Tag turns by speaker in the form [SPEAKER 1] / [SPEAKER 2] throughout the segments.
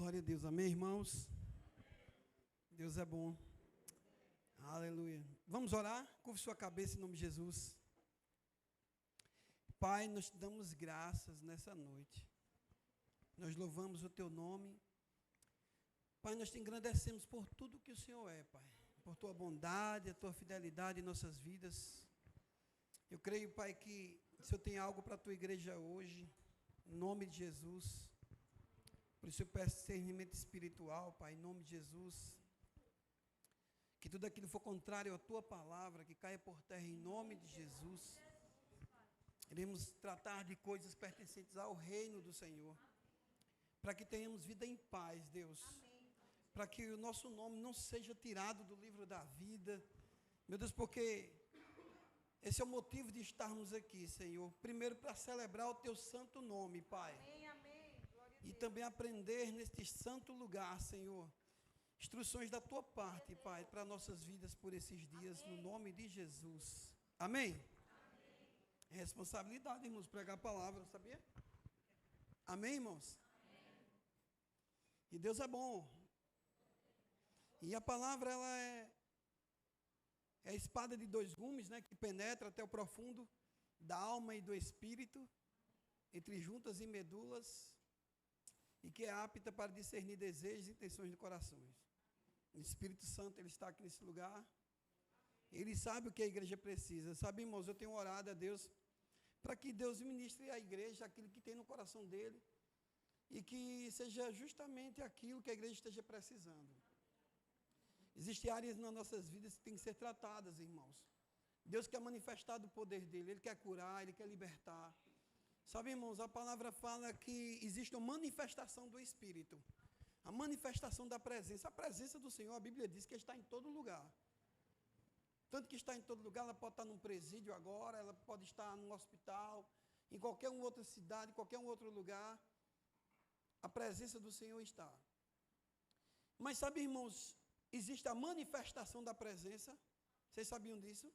[SPEAKER 1] Glória a Deus, amém, irmãos? Deus é bom. Aleluia. Vamos orar? Curve sua cabeça em nome de Jesus. Pai, nós te damos graças nessa noite. Nós louvamos o teu nome. Pai, nós te engrandecemos por tudo que o Senhor é, Pai. Por tua bondade, a tua fidelidade em nossas vidas. Eu creio, Pai, que o Senhor tem algo para a tua igreja hoje, em nome de Jesus. Por isso eu peço discernimento espiritual, Pai, em nome de Jesus. Que tudo aquilo que for contrário à tua palavra, que caia por terra em nome de Jesus. Iremos tratar de coisas pertencentes ao reino do Senhor. Para que tenhamos vida em paz, Deus. Para que o nosso nome não seja tirado do livro da vida. Meu Deus, porque esse é o motivo de estarmos aqui, Senhor. Primeiro, para celebrar o teu santo nome, Pai.
[SPEAKER 2] Amém, amém. Glória a Deus.
[SPEAKER 1] E também aprender neste santo lugar, Senhor, instruções da tua parte, Pai, para nossas vidas por esses dias, no nome de Jesus. Amém? Amém. É responsabilidade, irmãos, pregar a palavra, sabia? Amém, irmãos? Amém. E Deus é bom. E a palavra, ela é a espada de dois gumes, né, que penetra até o profundo da alma e do espírito, entre juntas e medulas, e que é apta para discernir desejos e intenções de corações. O Espírito Santo, ele está aqui nesse lugar. Ele sabe o que a igreja precisa. Sabe, irmãos, eu tenho orado a Deus para que Deus ministre à igreja aquilo que tem no coração dele e que seja justamente aquilo que a igreja esteja precisando. Existem áreas nas nossas vidas que têm que ser tratadas, irmãos. Deus quer manifestar do poder dele, ele quer curar, ele quer libertar. Sabe, irmãos, a palavra fala que existe uma manifestação do Espírito. A manifestação da presença. A presença do Senhor, a Bíblia diz que está em todo lugar. Tanto que está em todo lugar, ela pode estar num presídio agora, ela pode estar num hospital, em qualquer outra cidade, em qualquer outro lugar. A presença do Senhor está. Mas sabe, irmãos, existe a manifestação da presença. Vocês sabiam disso?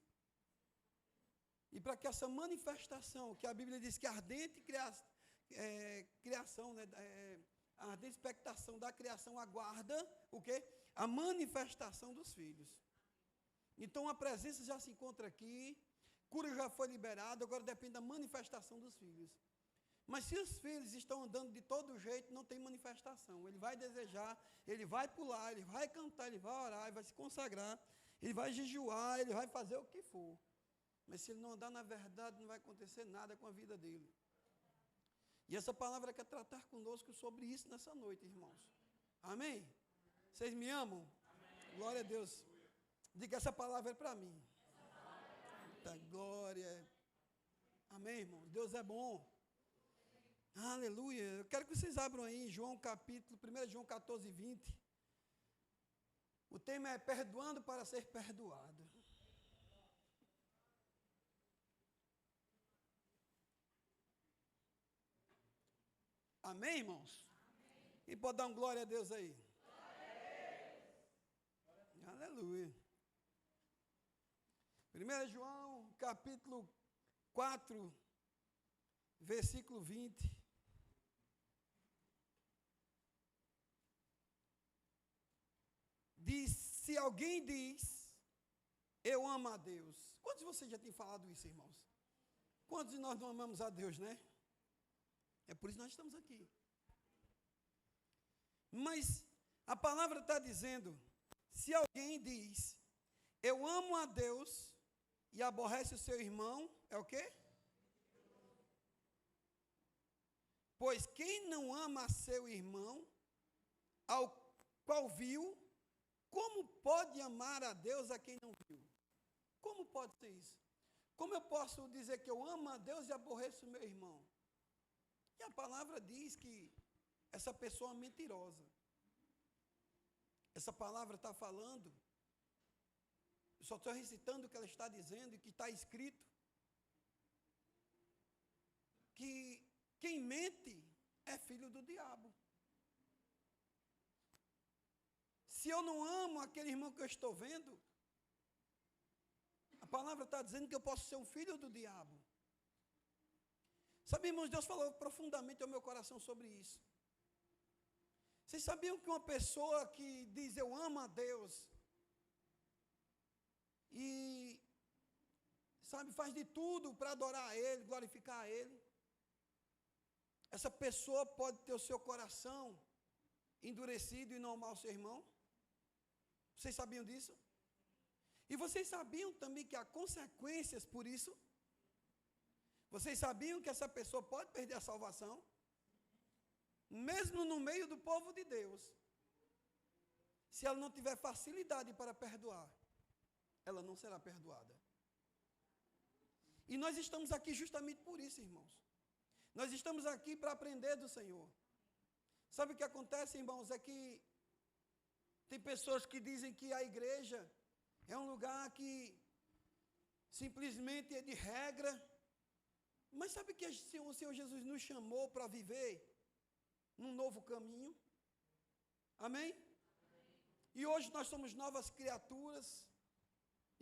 [SPEAKER 1] E para que essa manifestação, que a Bíblia diz que a ardente criação, né, a ardente expectação da criação aguarda o quê? A manifestação dos filhos. Então a presença já se encontra aqui, cura já foi liberada, agora depende da manifestação dos filhos. Mas se os filhos estão andando de todo jeito, não tem manifestação. Ele vai desejar, ele vai pular, ele vai cantar, ele vai orar, ele vai se consagrar, ele vai jejuar, ele vai fazer o que for. Mas se ele não andar na verdade, não vai acontecer nada com a vida dele. E essa palavra quer tratar conosco sobre isso nessa noite, irmãos. Amém? Vocês me amam? Amém. Glória a Deus. Diga, essa palavra é para mim. Da glória. Amém, irmão? Deus é bom. Aleluia. Eu quero que vocês abram aí em João capítulo, 1 João 14, 20. O tema é perdoando para ser perdoado. Amém, irmãos? Amém. E pode dar um glória a Deus aí? Glória a Deus. Aleluia. 1 João, capítulo 4, versículo 20. Diz, se alguém diz, eu amo a Deus. Quantos de vocês já têm falado isso, irmãos? Quantos de nós não amamos a Deus, né? É por isso que nós estamos aqui. Mas a palavra está dizendo, se alguém diz, eu amo a Deus e aborrece o seu irmão, é o quê? Pois quem não ama seu irmão, ao qual viu, como pode amar a Deus a quem não viu? Como pode ser isso? Como eu posso dizer que eu amo a Deus e aborreço o meu irmão? E a palavra diz que essa pessoa é mentirosa. Essa palavra está falando, eu só estou recitando o que ela está dizendo e que está escrito, que quem mente é filho do diabo. Se eu não amo aquele irmão que eu estou vendo, a palavra está dizendo que eu posso ser um filho do diabo. Sabe, irmãos, Deus falou profundamente ao meu coração sobre isso. Vocês sabiam que uma pessoa que diz eu amo a Deus e, sabe, faz de tudo para adorar a Ele, glorificar a Ele, essa pessoa pode ter o seu coração endurecido e não amar o seu irmão? Vocês sabiam disso? E vocês sabiam também que há consequências por isso? Vocês sabiam que essa pessoa pode perder a salvação? Mesmo no meio do povo de Deus, se ela não tiver facilidade para perdoar, ela não será perdoada. E nós estamos aqui justamente por isso, irmãos. Nós estamos aqui para aprender do Senhor. Sabe o que acontece, irmãos? É que tem pessoas que dizem que a igreja é um lugar que simplesmente é de regra. Mas sabe que o Senhor Jesus nos chamou para viver num novo caminho? Amém? E hoje nós somos novas criaturas.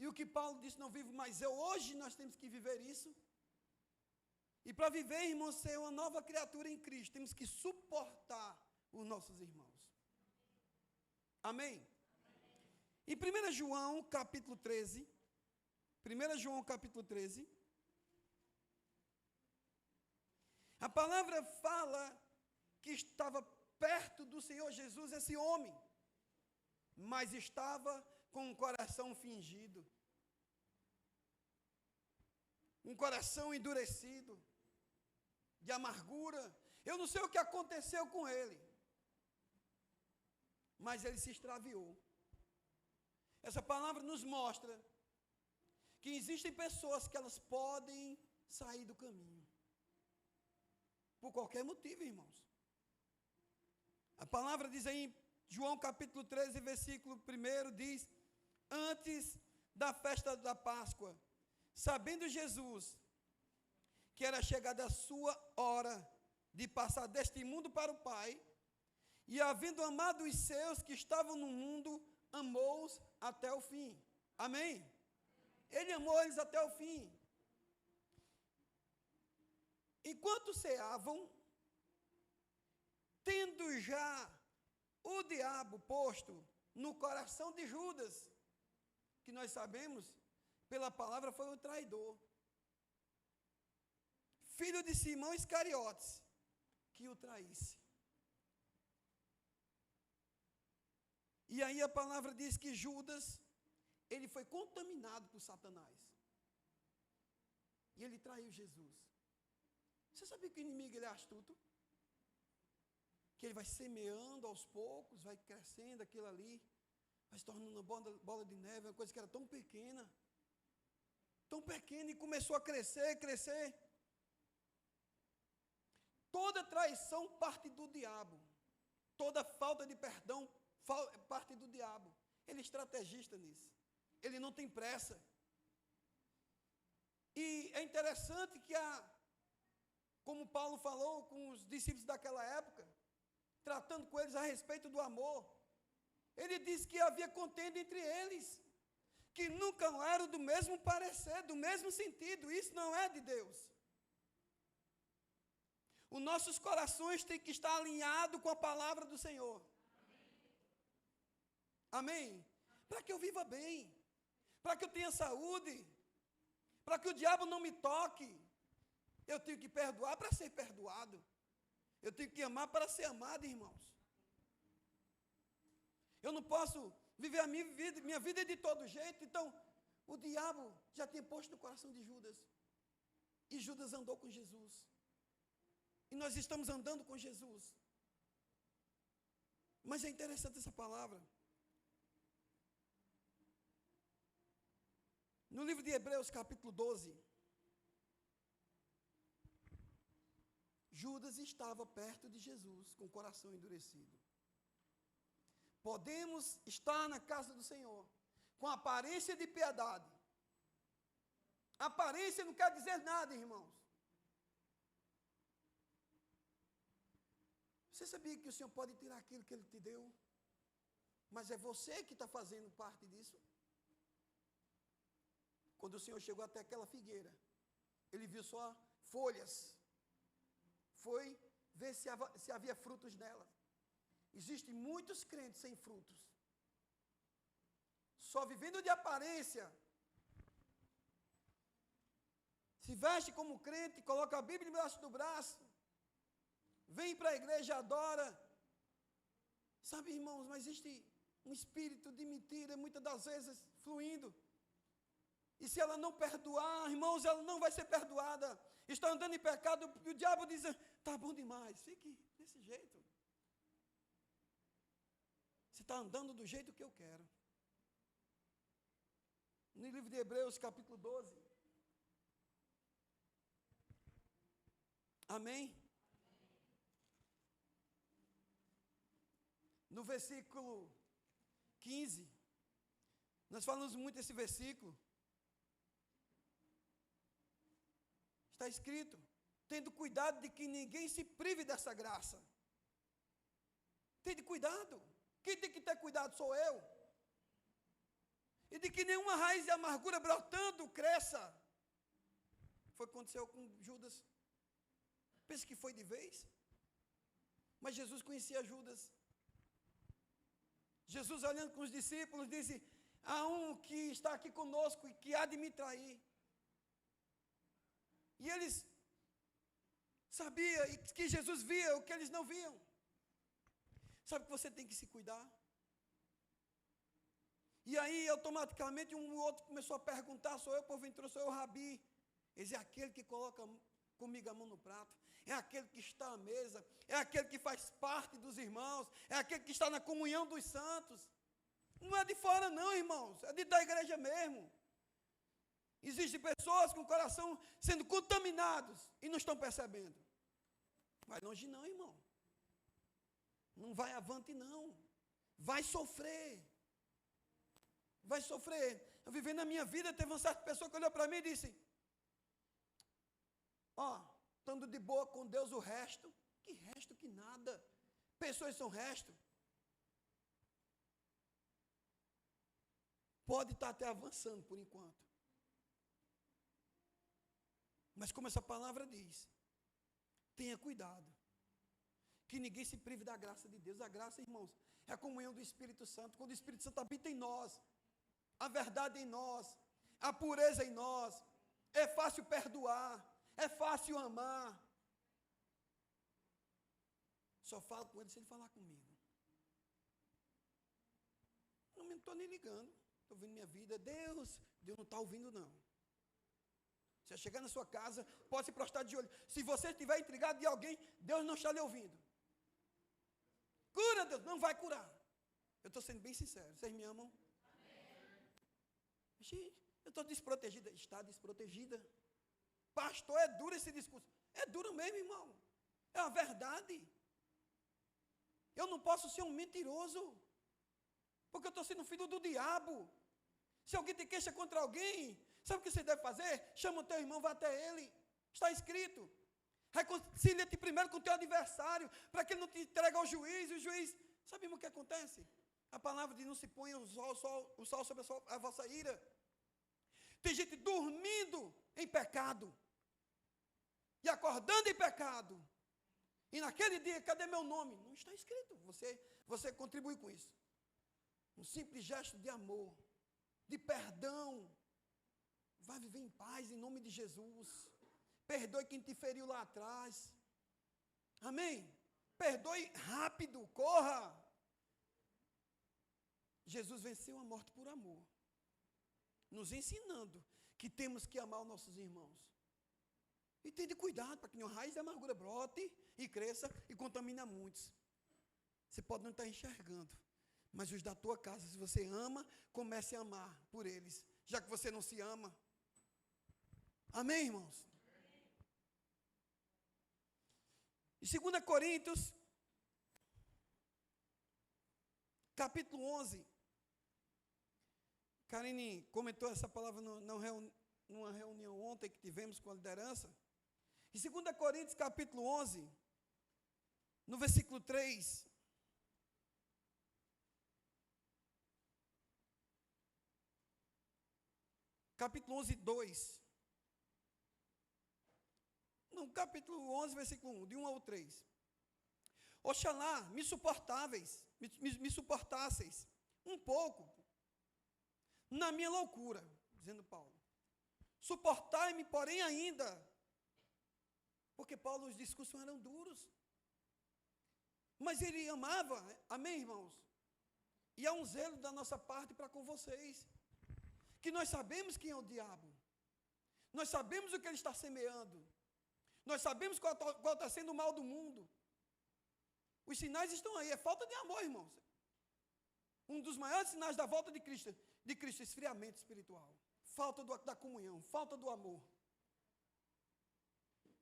[SPEAKER 1] E o que Paulo disse, não vivo mais eu. Hoje nós temos que viver isso. E para viver, irmãos, ser uma nova criatura em Cristo, temos que suportar os nossos irmãos. Amém? Em 1 João, capítulo 13, 1 João, capítulo 13, a palavra fala que estava perto do Senhor Jesus esse homem, mas estava com um coração fingido, um coração endurecido, de amargura. Eu não sei o que aconteceu com ele, mas ele se extraviou. Essa palavra nos mostra que existem pessoas que elas podem sair do caminho, por qualquer motivo, irmãos. A palavra diz aí em João capítulo 13, versículo 1, diz: antes da festa da Páscoa, sabendo Jesus que era chegada a sua hora de passar deste mundo para o Pai, e havendo amado os seus que estavam no mundo, amou-os até o fim. Amém? Ele amou eles até o fim. Enquanto ceavam, tendo já o diabo posto no coração de Judas, que nós sabemos, pela palavra, foi o traidor, filho de Simão Iscariotes, que o traísse. E aí a palavra diz que Judas, ele foi contaminado por Satanás. E ele traiu Jesus. Você sabia que o inimigo ele é astuto? Que ele vai semeando aos poucos, vai crescendo aquilo ali, vai se tornando uma bola de neve, uma coisa que era tão pequena, e começou a crescer, crescer. Toda traição parte do diabo, toda falta de perdão parte do diabo. Ele é estrategista nisso, ele não tem pressa. E é interessante que, como Paulo falou com os discípulos daquela época, tratando com eles a respeito do amor, ele disse que havia contenda entre eles, que nunca eram do mesmo parecer, do mesmo sentido. Isso não é de Deus. Os nossos corações têm que estar alinhados com a palavra do Senhor. Amém? Para que eu viva bem, para que eu tenha saúde, para que o diabo não me toque, eu tenho que perdoar para ser perdoado. Eu tenho que amar para ser amado, irmãos. Eu não posso viver a minha vida de todo jeito. Então, o diabo já tinha posto no coração de Judas. E Judas andou com Jesus. E nós estamos andando com Jesus. Mas é interessante essa palavra. No livro de Hebreus, capítulo 12, Judas estava perto de Jesus, com o coração endurecido. Podemos estar na casa do Senhor, com aparência de piedade. Aparência não quer dizer nada, irmãos. Você sabia que o Senhor pode tirar aquilo que Ele te deu? Mas é você que está fazendo parte disso? Quando o Senhor chegou até aquela figueira, Ele viu só folhas. Foi ver se havia frutos nela. Existem muitos crentes sem frutos, só vivendo de aparência. Se veste como crente, coloca a Bíblia embaixo do braço, vem para a igreja, adora. Sabe, irmãos, mas existe um espírito de mentira, muitas das vezes, fluindo. E se ela não perdoar, irmãos, ela não vai ser perdoada. Está andando em pecado, e o diabo diz, está bom demais, fique desse jeito. Você está andando do jeito que eu quero. No livro de Hebreus, capítulo 12. Amém? No versículo 15, nós falamos muito desse versículo. Está escrito, tendo cuidado de que ninguém se prive dessa graça. Tende cuidado. Quem tem que ter cuidado sou eu. E de que nenhuma raiz de amargura brotando cresça. Foi o que aconteceu com Judas. Pensa que foi de vez? Mas Jesus conhecia Judas. Jesus, olhando com os discípulos, disse, há um que está aqui conosco e que há de me trair. E eles sabiam que Jesus via o que eles não viam. Sabe que você tem que se cuidar? E aí, automaticamente, um outro começou a perguntar, sou eu, porventura, sou eu, Rabi? Esse é aquele que coloca comigo a mão no prato, é aquele que está à mesa, é aquele que faz parte dos irmãos, é aquele que está na comunhão dos santos. Não é de fora não, irmãos, é da igreja mesmo. Existem pessoas com o coração sendo contaminados e não estão percebendo. Vai longe não, irmão. Não vai avante não. Vai sofrer. Vai sofrer. Eu vivi na minha vida, teve uma certa pessoa que olhou para mim e disse, estando de boa com Deus o resto, que nada. Pessoas são resto. Pode estar até avançando por enquanto. Mas como essa palavra diz, tenha cuidado, que ninguém se prive da graça de Deus. A graça, irmãos, é a comunhão do Espírito Santo. Quando o Espírito Santo habita em nós, a verdade em nós, a pureza em nós, é fácil perdoar, é fácil amar. Só falo com ele se ele falar comigo. Não estou nem ligando, estou ouvindo minha vida. Deus não está ouvindo não. Você chegar na sua casa, pode se prostrar de olho. Se você estiver intrigado de alguém, Deus não está lhe ouvindo. Cura, Deus, não vai curar. Eu estou sendo bem sincero, vocês me amam? Gente, eu estou desprotegida. Está desprotegida. Pastor, é duro esse discurso. É duro mesmo, irmão. É a verdade. Eu não posso ser um mentiroso, porque eu estou sendo filho do diabo. Se alguém te queixa contra alguém, sabe o que você deve fazer? Chama o teu irmão, vá até ele. Está escrito. Reconcilia-te primeiro com o teu adversário, para que ele não te entregue ao juiz. E o juiz, sabe o que acontece? A palavra diz, não se ponha o sol sobre a vossa ira. Tem gente dormindo em pecado, e acordando em pecado. E naquele dia, cadê meu nome? Não está escrito. Você contribui com isso. Um simples gesto de amor, de perdão. Vai viver em paz em nome de Jesus. Perdoe quem te feriu lá atrás. Amém? Perdoe rápido, corra. Jesus venceu a morte por amor, nos ensinando que temos que amar os nossos irmãos. E tenha cuidado para que nenhuma raiz de amargura brote e cresça e contamine muitos. Você pode não estar enxergando, mas os da tua casa, se você ama, comece a amar por eles, já que você não se ama. Amém, irmãos? Em 2 Coríntios, capítulo 11, Karine comentou essa palavra numa reunião ontem que tivemos com a liderança. Em 2 Coríntios, capítulo 11, no versículo 3, capítulo 11, 2. No capítulo 11, versículo 1, de 1 ao 3. Oxalá me suportasseis um pouco na minha loucura, dizendo Paulo. Suportai-me, porém, ainda. Porque Paulo, os discursos eram duros. Mas ele amava, amém, irmãos? E há um zelo da nossa parte para com vocês. Que nós sabemos quem é o diabo. Nós sabemos o que ele está semeando. Nós sabemos qual está sendo o mal do mundo. Os sinais estão aí, é falta de amor, irmãos. Um dos maiores sinais da volta de Cristo, esfriamento espiritual. Falta da comunhão, falta do amor.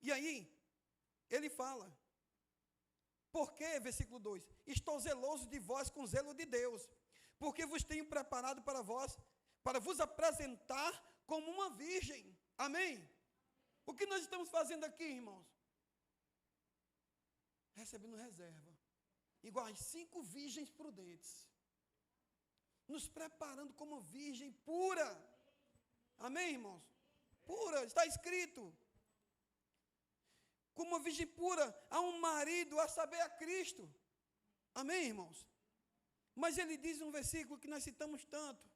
[SPEAKER 1] E aí, ele fala, porque, versículo 2, estou zeloso de vós com zelo de Deus, porque vos tenho preparado para vós, para vos apresentar como uma virgem. Amém? O que nós estamos fazendo aqui, irmãos? Recebendo reserva. Igual as 5 virgens prudentes. Nos preparando como virgem pura. Amém, irmãos? Pura, está escrito. Como uma virgem pura, a um marido, a saber, a Cristo. Amém, irmãos? Mas ele diz um versículo que nós citamos tanto.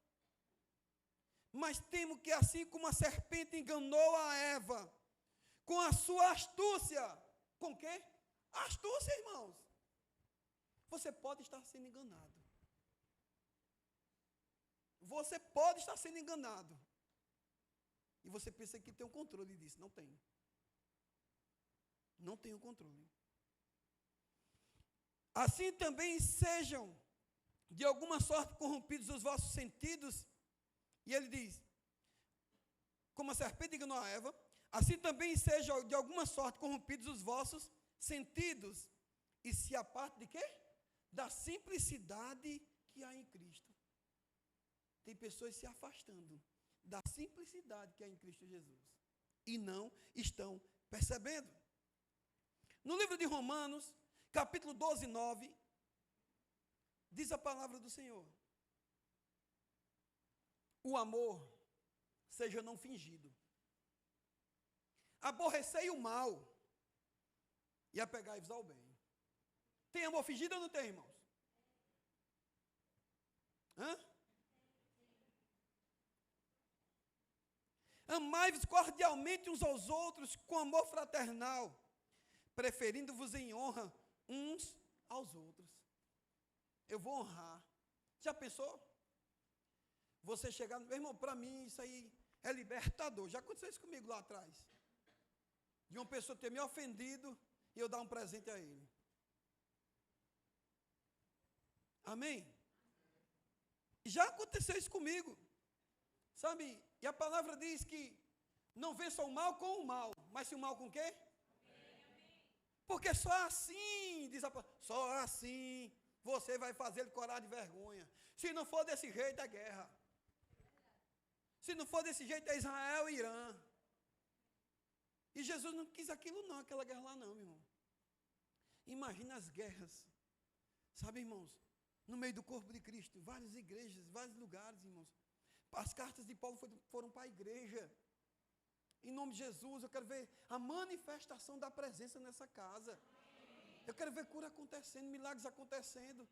[SPEAKER 1] Mas temo que assim como a serpente enganou a Eva, com a sua astúcia. Com quê? Astúcia, irmãos. Você pode estar sendo enganado. Você pode estar sendo enganado. E você pensa que tem o controle disso. Não tem. Não tem o controle. Assim também sejam, de alguma sorte, corrompidos os vossos sentidos. E ele diz, como a serpente enganou a Eva, assim também sejam, de alguma sorte, corrompidos os vossos sentidos. E se apartem de quê? Da simplicidade que há em Cristo. Tem pessoas se afastando da simplicidade que há em Cristo Jesus. E não estão percebendo. No livro de Romanos, capítulo 12, 9, diz a palavra do Senhor. O amor seja não fingido. Aborrecei o mal e apegai-vos ao bem. Tem amor fingido ou não tem, irmãos? Hã? Amai-vos cordialmente uns aos outros com amor fraternal, preferindo-vos em honra uns aos outros. Eu vou honrar. Já pensou? Você chegar, meu irmão, para mim isso aí é libertador. Já aconteceu isso comigo lá atrás. De uma pessoa ter me ofendido e eu dar um presente a ele. Amém? Já aconteceu isso comigo. Sabe? E a palavra diz que não vença o mal com o mal, mas se o mal com o quê? Porque só assim, diz a palavra, só assim você vai fazer ele corar de vergonha. Se não for desse jeito, é guerra. Se não for desse jeito, é Israel e Irã. E Jesus não quis aquilo não, aquela guerra lá não, meu irmão. Imagina as guerras, sabe, irmãos, no meio do corpo de Cristo, várias igrejas, vários lugares, irmãos. As cartas de Paulo foram para a igreja. Em nome de Jesus, eu quero ver a manifestação da presença nessa casa. Eu quero ver cura acontecendo, milagres acontecendo.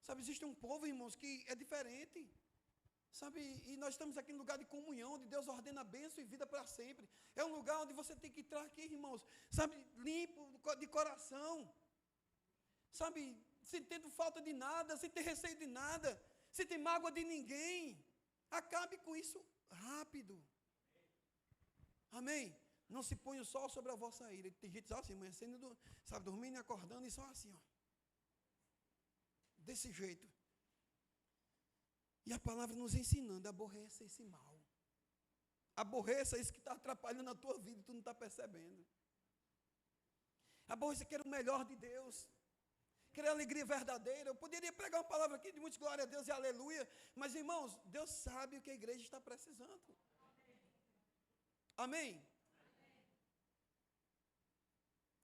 [SPEAKER 1] Sabe, existe um povo, irmãos, que é diferente. Sabe, e nós estamos aqui no lugar de comunhão, onde Deus ordena bênção e vida para sempre. É um lugar onde você tem que entrar aqui, irmãos, sabe, limpo de coração. Sabe, sem tendo falta de nada, sem ter receio de nada, sem ter mágoa de ninguém. Acabe com isso rápido. Amém? Não se põe o sol sobre a vossa ira. Tem gente assim, amanhecendo, sabe, dormindo e acordando, e só assim, ó. Desse jeito. E a palavra nos ensinando, aborreça esse mal. Aborreça isso que está atrapalhando a tua vida e tu não está percebendo. Aborreça querer o melhor de Deus. Querer alegria verdadeira. Eu poderia pregar uma palavra aqui de muitos glória a Deus e aleluia. Mas, irmãos, Deus sabe o que a igreja está precisando. Amém?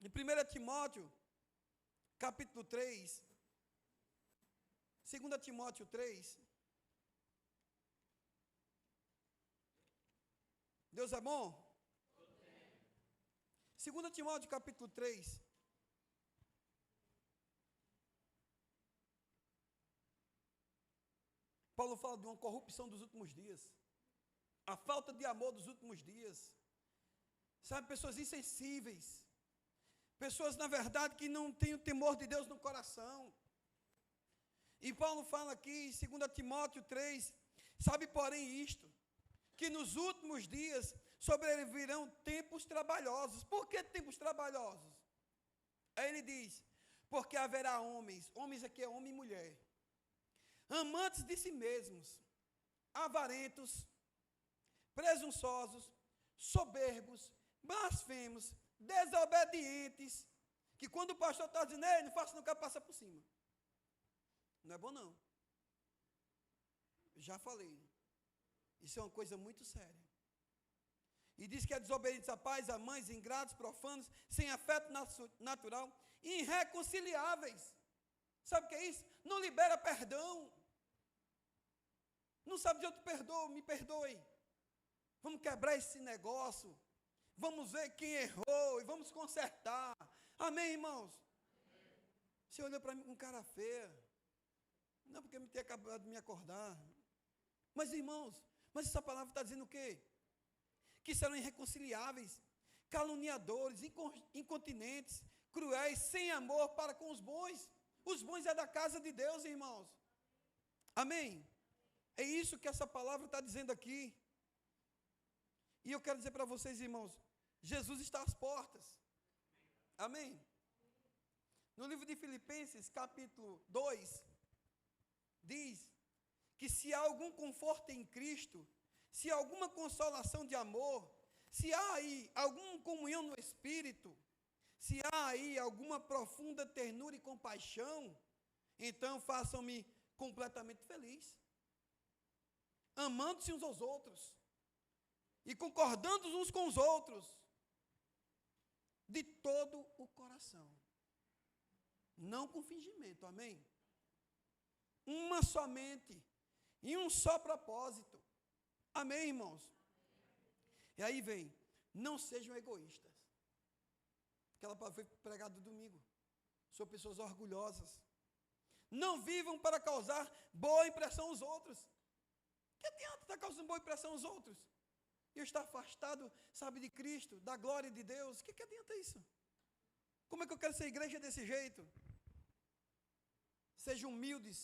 [SPEAKER 1] Em 1 Timóteo, capítulo 3, 2 Timóteo 3, Deus é bom? 2 Timóteo, capítulo 3, Paulo fala de uma corrupção dos últimos dias. A falta de amor dos últimos dias. Sabe, pessoas insensíveis. Pessoas, na verdade, que não têm o temor de Deus no coração. E Paulo fala aqui em 2 Timóteo 3, sabe, porém, isto, que nos últimos dias sobrevirão tempos trabalhosos. Por que tempos trabalhosos? Aí ele diz, porque haverá homens aqui é homem e mulher, amantes de si mesmos, avarentos, presunçosos, soberbos, blasfemos, desobedientes, que quando o pastor está dizendo, ei, não faça, não quero passar por cima. Não é bom não. Já falei. Isso é uma coisa muito séria. E diz que é desobedientes a pais, a mães, ingratos, profanos, sem afeto natural, irreconciliáveis. Sabe o que é isso? Não libera perdão. Não sabe de eu te perdoo, me perdoe. Vamos quebrar esse negócio. Vamos ver quem errou e vamos consertar. Amém, irmãos? Você olhou para mim com cara feia. Não, porque eu tinha acabado de me acordar. Mas, irmãos, mas essa palavra está dizendo o quê? Que serão irreconciliáveis, caluniadores, incontinentes, cruéis, sem amor para com os bons. Os bons é da casa de Deus, irmãos. Amém? É isso que essa palavra está dizendo aqui. E eu quero dizer para vocês, irmãos, Jesus está às portas. Amém? No livro de Filipenses, capítulo 2, diz que se há algum conforto em Cristo, se há alguma consolação de amor, se há aí alguma comunhão no Espírito, se há aí alguma profunda ternura e compaixão, então façam-me completamente feliz. Amando-se uns aos outros e concordando uns com os outros, de todo o coração, não com fingimento, amém? Uma só mente e um só propósito, amém, irmãos? E aí vem, não sejam egoístas. Aquela palavra foi pregada domingo. São pessoas orgulhosas. Não vivam para causar boa impressão aos outros. Que adianta estar causando boa impressão aos outros? Eu estar afastado, sabe, de Cristo, da glória de Deus. Que adianta isso? Como é que eu quero ser igreja desse jeito? Sejam humildes,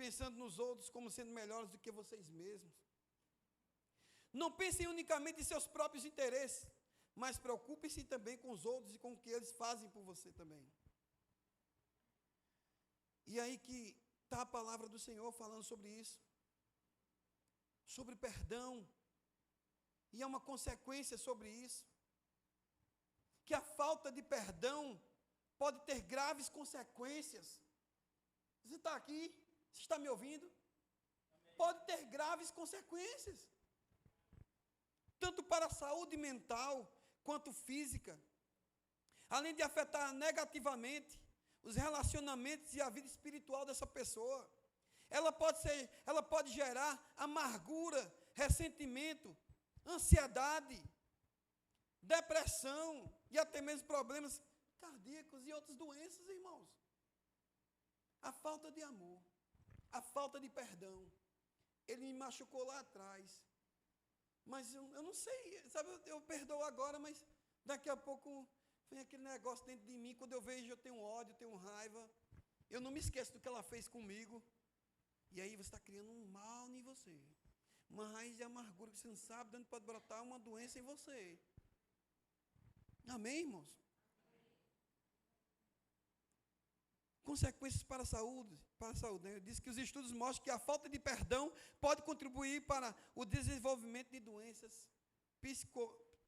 [SPEAKER 1] pensando nos outros como sendo melhores do que vocês mesmos. Não pensem unicamente em seus próprios interesses, mas preocupem-se também com os outros e com o que eles fazem por você também. E aí que está a palavra do Senhor falando sobre isso. Sobre perdão. E há uma consequência sobre isso. Que a falta de perdão pode ter graves consequências. Você está aqui? Você está me ouvindo? Amém. Pode ter graves consequências. Tanto para a saúde mental quanto física. Além de afetar negativamente os relacionamentos e a vida espiritual dessa pessoa. Ela pode gerar amargura, ressentimento, ansiedade, depressão e até mesmo problemas cardíacos e outras doenças, irmãos. A falta de amor, a falta de perdão. Ele me machucou lá atrás. Mas eu não sei, sabe, eu perdoo agora, mas daqui a pouco vem aquele negócio dentro de mim, quando eu vejo eu tenho ódio, eu tenho raiva, eu não me esqueço do que ela fez comigo, e aí você está criando um mal em você, uma raiz de amargura que você não sabe de onde pode brotar uma doença em você. Amém, irmãos? Consequências para a saúde, né? Diz que os estudos mostram que a falta de perdão pode contribuir para o desenvolvimento de doenças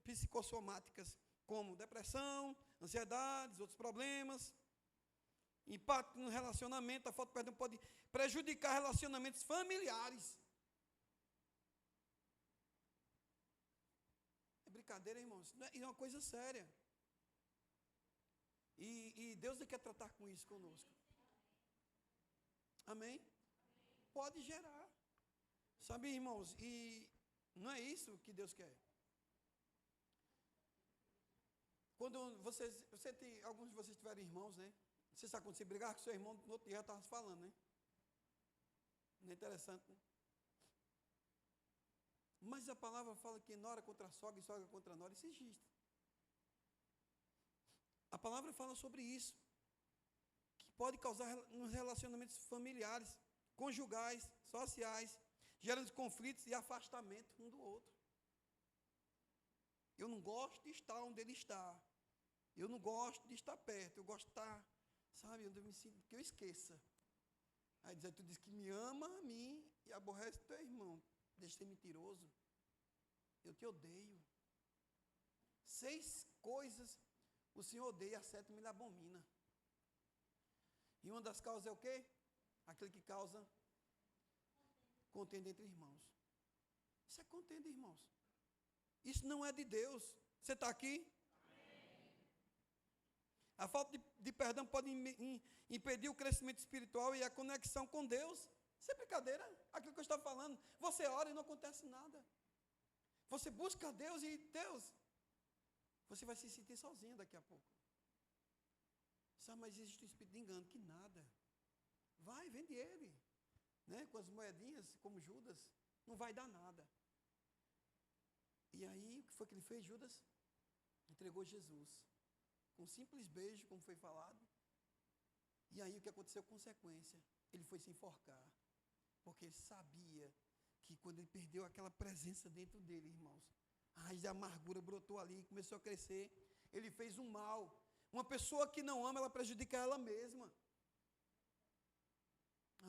[SPEAKER 1] psicossomáticas, como depressão, ansiedades, outros problemas. Impacto no relacionamento, a falta de perdão pode prejudicar relacionamentos familiares. É brincadeira, irmãos? É uma coisa séria. E Deus quer tratar com isso conosco. Amém? Pode gerar. Sabe, irmãos, e não é isso que Deus quer. Quando você tem, alguns de vocês tiverem irmãos, né? Você sabe quando você brigar com seu irmão, no outro dia estava falando, né? Não é interessante, né? Mas a palavra fala que nora contra sogra e sogra contra nora, isso existe. A palavra fala sobre isso, que pode causar nos relacionamentos familiares, conjugais, sociais, gerando conflitos e afastamento um do outro. Eu não gosto de estar onde ele está. Eu não gosto de estar perto. Eu gosto de estar, sabe, onde eu me sinto, que eu esqueça. Aí diz, tu diz que me ama a mim e aborrece teu irmão. Deixa de ser mentiroso. Eu te odeio. 6 coisas o Senhor odeia, a 7ª ele abomina. E uma das causas é o quê? Aquele que causa contenda entre irmãos. Isso é contenda, irmãos. Isso não é de Deus. Você está aqui? Amém. A falta de perdão pode impedir o crescimento espiritual e a conexão com Deus. Isso é brincadeira. Aquilo que eu estava falando. Você ora e não acontece nada. Você busca Deus e Deus, você vai se sentir sozinho daqui a pouco. Sabe, mas existe um espírito de engano, que nada. Vai, vende ele. Né, com as moedinhas, como Judas, não vai dar nada. E aí, o que foi que ele fez, Judas? Entregou Jesus. Com um simples beijo, como foi falado. E aí, o que aconteceu? Consequência. Ele foi se enforcar. Porque ele sabia que quando ele perdeu aquela presença dentro dele, irmãos, a raiz da amargura brotou ali, começou a crescer. Ele fez um mal. Uma pessoa que não ama, ela prejudica ela mesma.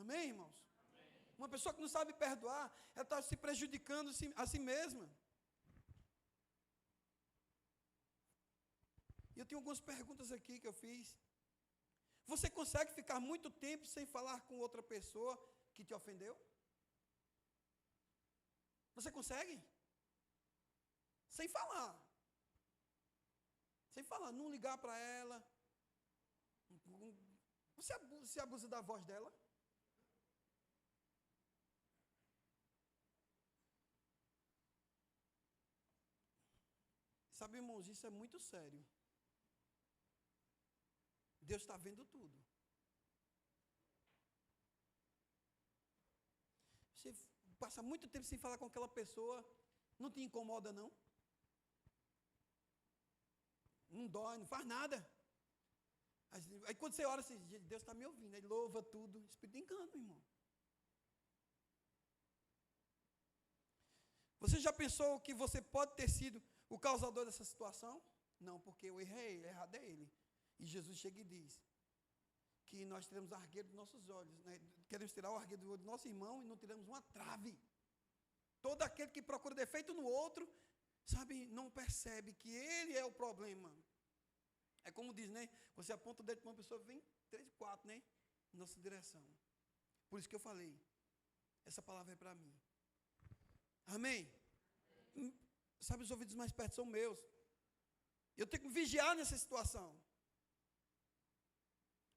[SPEAKER 1] Amém, irmãos? Amém. Uma pessoa que não sabe perdoar, ela está se prejudicando a si mesma. E eu tenho algumas perguntas aqui que eu fiz. Você consegue ficar muito tempo sem falar com outra pessoa que te ofendeu? Você consegue? Sem falar. Sem falar, não ligar para ela. Você abusa da voz dela? Sabe, irmãos, isso é muito sério. Deus está vendo tudo. Você passa muito tempo sem falar com aquela pessoa, não te incomoda, não? Não dói, não faz nada. Aí quando você ora, assim, Deus está me ouvindo, Ele louva tudo. Espírito de engano, irmão. Você já pensou que você pode ter sido o causador dessa situação? Não, porque o errado é ele. E Jesus chega e diz que nós teremos argueiro dos nossos olhos, né? Queremos tirar o argueiro do olho do nosso irmão e não tiramos uma trave. Todo aquele que procura defeito no outro, sabe, não percebe que ele é o problema. É como diz, né? Você aponta o dedo para uma pessoa, vem 3, 4, né? Nossa direção. Por isso que eu falei, essa palavra é para mim. Amém? Sabe, os ouvidos mais perto são meus. Eu tenho que vigiar nessa situação.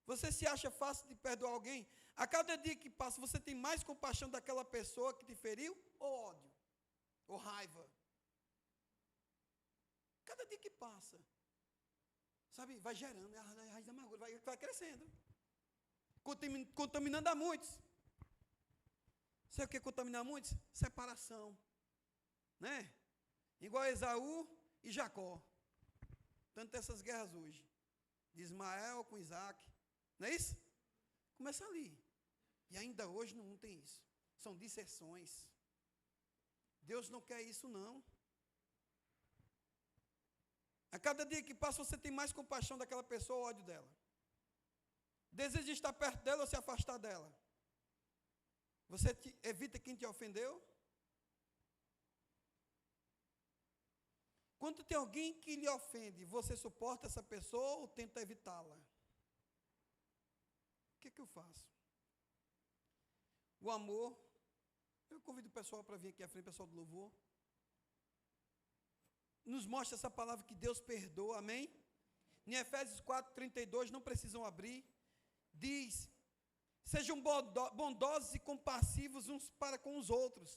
[SPEAKER 1] Você se acha fácil de perdoar alguém? A cada dia que passa, você tem mais compaixão daquela pessoa que te feriu? Ou ódio? Ou raiva? Cada dia que passa, sabe, vai gerando, a raiz da amargura vai crescendo. Contaminando a muitos. Sabe o que é contaminar muitos? Separação. Né? Igual Esaú e Jacó. Tanto essas guerras hoje. De Ismael com Isaac. Não é isso? Começa ali. E ainda hoje não tem isso. São disseções. Deus não quer isso, não. A cada dia que passa, você tem mais compaixão daquela pessoa ou ódio dela. Deseja estar perto dela ou se afastar dela? Você evita quem te ofendeu? Quando tem alguém que lhe ofende, você suporta essa pessoa ou tenta evitá-la? O que eu faço? O amor. Eu convido o pessoal para vir aqui à frente, o pessoal do louvor. Nos mostra essa palavra que Deus perdoa, amém? Em Efésios 4:32, não precisam abrir, diz: sejam bondosos e compassivos uns para com os outros,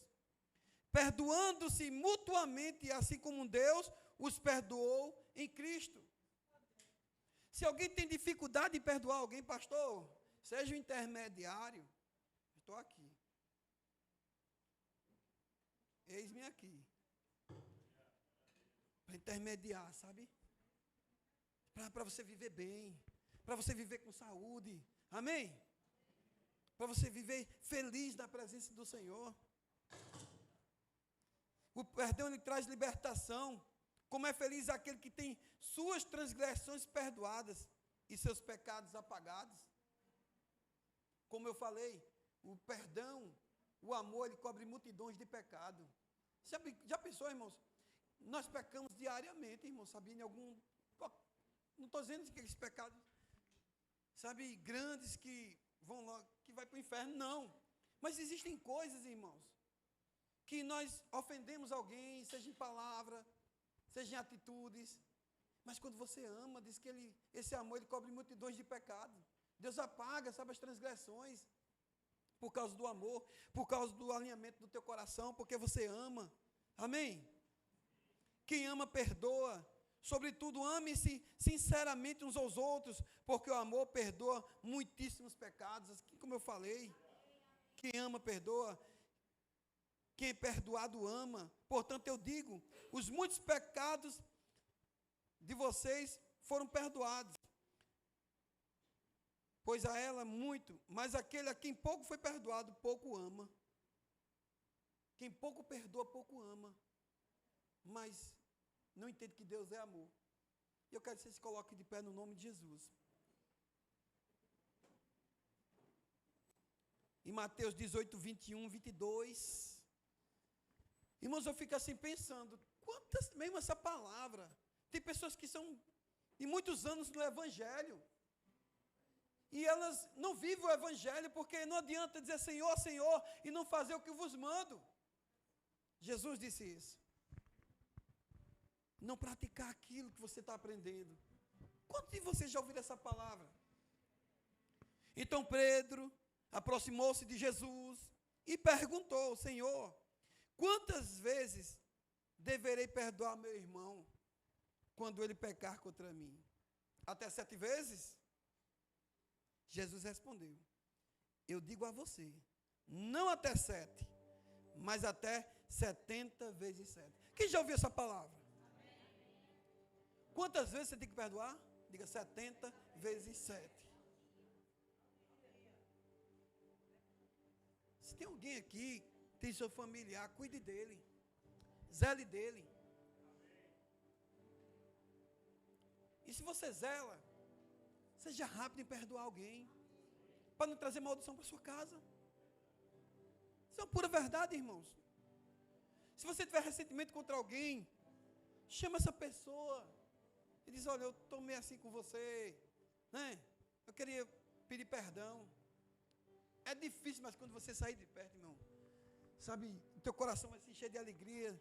[SPEAKER 1] perdoando-se mutuamente, assim como Deus os perdoou em Cristo. Se alguém tem dificuldade em perdoar alguém, pastor, seja o intermediário. Estou aqui. eis-me aqui. Para intermediar, sabe? Para você viver bem, para você viver com saúde, amém? Para você viver feliz na presença do Senhor. O perdão, ele traz libertação. Como é feliz aquele que tem suas transgressões perdoadas e seus pecados apagados. Como eu falei, o perdão, o amor, ele cobre multidões de pecado. Já pensou, irmãos? Nós pecamos diariamente, irmãos, sabia? Em algum... Não estou dizendo que aqueles pecados, sabe, grandes que vão lá, que vai para o inferno, não. Mas existem coisas, irmãos, que nós ofendemos alguém, seja em palavra, seja em atitudes, mas quando você ama, diz que esse amor, ele cobre multidões de pecado. Deus apaga, sabe, as transgressões, por causa do amor, por causa do alinhamento do teu coração, porque você ama, amém? Quem ama, perdoa. Sobretudo, ame-se sinceramente uns aos outros, porque o amor perdoa muitíssimos pecados, assim como eu falei. Quem ama, perdoa. Quem é perdoado, ama. Portanto, eu digo, os muitos pecados de vocês foram perdoados. Pois a ela muito, mas aquele a quem pouco foi perdoado, pouco ama. Quem pouco perdoa, pouco ama. Mas não entende que Deus é amor. E eu quero que vocês se coloquem de pé no nome de Jesus. Em Mateus 18, 21, 22. Irmãos, eu fico assim pensando, quantas, mesmo essa palavra, tem pessoas que são de muitos anos no Evangelho, e elas não vivem o Evangelho, porque não adianta dizer Senhor, Senhor, e não fazer o que eu vos mando. Jesus disse isso. Não praticar aquilo que você está aprendendo. Quantos de vocês já ouviram essa palavra? Então Pedro aproximou-se de Jesus e perguntou, Senhor, quantas vezes deverei perdoar meu irmão quando ele pecar contra mim? Até 7 vezes? Jesus respondeu, eu digo a você, não até 7, mas até 70 vezes 7. Quem já ouviu essa palavra? Quantas vezes você tem que perdoar? Diga 70 vezes 7. Se tem alguém aqui, tem seu familiar, cuide dele. Zele dele. E se você zela, seja rápido em perdoar alguém, para não trazer maldição para sua casa. Isso é uma pura verdade, irmãos. Se você tiver ressentimento contra alguém, chama essa pessoa e diz, olha, eu tomei assim com você, né? Eu queria pedir perdão. É difícil, mas quando você sair de perto, irmão, sabe, o teu coração vai se encher de alegria,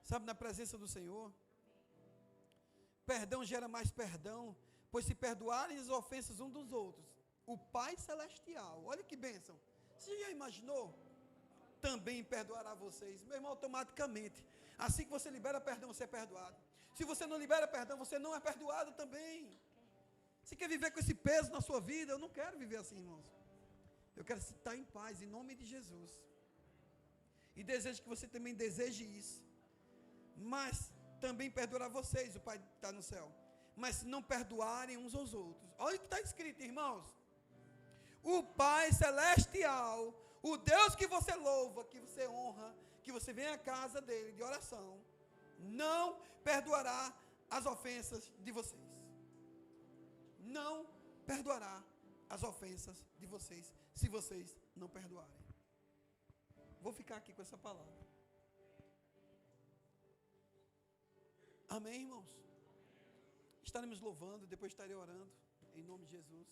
[SPEAKER 1] sabe, na presença do Senhor. Perdão gera mais perdão, pois se perdoarem as ofensas uns dos outros, o Pai Celestial, olha que bênção, você já imaginou? Também perdoará vocês, meu irmão, automaticamente. Assim que você libera perdão, você é perdoado. Se você não libera perdão, você não é perdoado também. Você quer viver com esse peso na sua vida? Eu não quero viver assim, irmãos. Eu quero estar em paz, em nome de Jesus. E desejo que você também deseje isso. Mas também perdoará vocês, o Pai está no céu. Mas se não perdoarem uns aos outros. Olha o que está escrito, irmãos. O Pai Celestial, o Deus que você louva, que você honra, que você vem à casa dele de oração, não perdoará as ofensas de vocês. Não perdoará as ofensas de vocês, se vocês não perdoarem. Vou ficar aqui com essa palavra. Amém, irmãos? Estaremos louvando, depois estarei orando, em nome de Jesus.